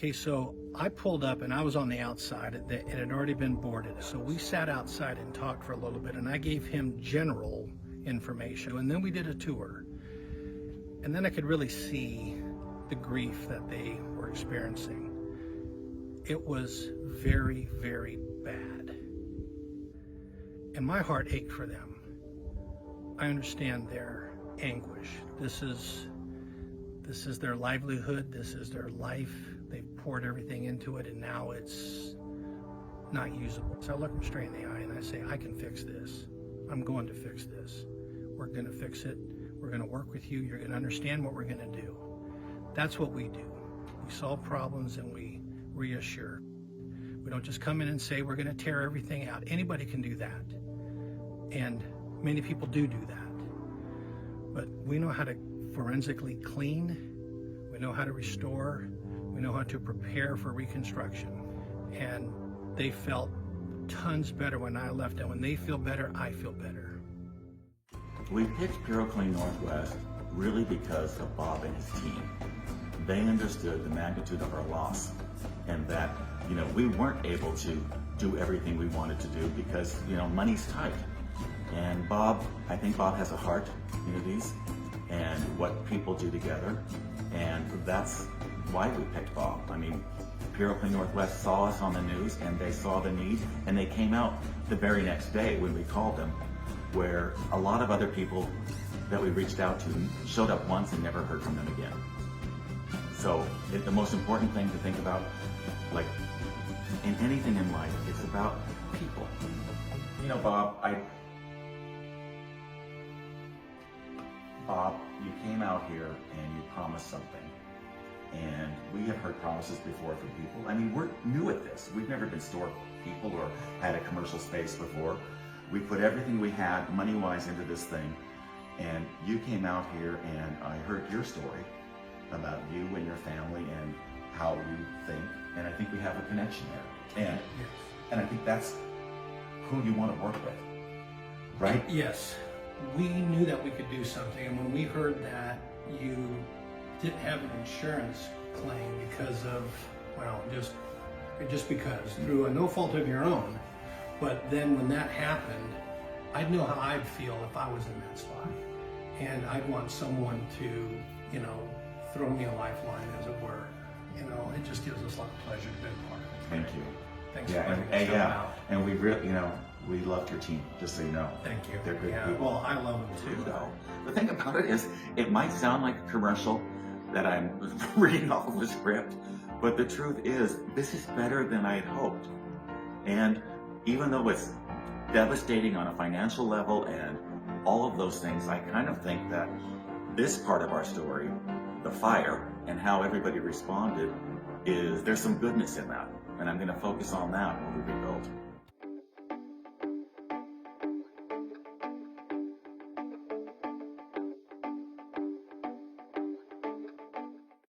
Okay, so I pulled up and I was on the outside. It had already been boarded. So we sat outside and talked for a little bit, and I gave him general information. And then we did a tour. And then I could really see the grief that they were experiencing. It was very, very bad. And my heart ached for them. I understand their anguish. This is their livelihood. This is their life. They've poured everything into it, and now it's not usable. So I look them straight in the eye and I say, I can fix this. I'm going to fix this. We're going to fix it. We're going to work with you. You're going to understand what we're going to do. That's what we do. We solve problems and we reassure. We don't just come in and say we're going to tear everything out. Anybody can do that. And many people do that. But we know how to forensically clean. We know how to restore. We know how to prepare for reconstruction. And they felt tons better when I left. And when they feel better, I feel better. We picked PuroClean Northwest really because of Bob and his team. They understood the magnitude of our loss and that, we weren't able to do everything we wanted to do because, money's tight. And I think Bob has a heart for communities and what people do together. And that's why we picked Bob. I mean, PuroClean Northwest saw us on the news and they saw the need and they came out the very next day when we called them, where a lot of other people that we reached out to showed up once and never heard from them again. So the most important thing to think about, like in anything in life, it's about people. Bob, you came out here and you promised something. And we have heard promises before from people. I mean, we're new at this. We've never been store people or had a commercial space before. We put everything we had, money-wise, into this thing. And you came out here and I heard your story about you and your family and how you think. And I think we have a connection there. And I think that's who you want to work with, right? Yes. We knew that we could do something, and when we heard that you didn't have an insurance claim because of, just because, through no fault of your own, but then when that happened, I'd know how I'd feel if I was in that spot. And I'd want someone to, throw me a lifeline, as it were. It just gives us a lot of pleasure to be a part of it. Thank you. Thanks for letting me come out. And we really, we loved your team, just so you know. Thank you. They're good people. Well, I love them too, though. The thing about it is, it might sound like a commercial that I'm reading off of a script, but the truth is, this is better than I had hoped. And even though it's devastating on a financial level and all of those things, I kind of think that this part of our story, the fire and how everybody responded, there's some goodness in that. And I'm going to focus on that when we rebuild.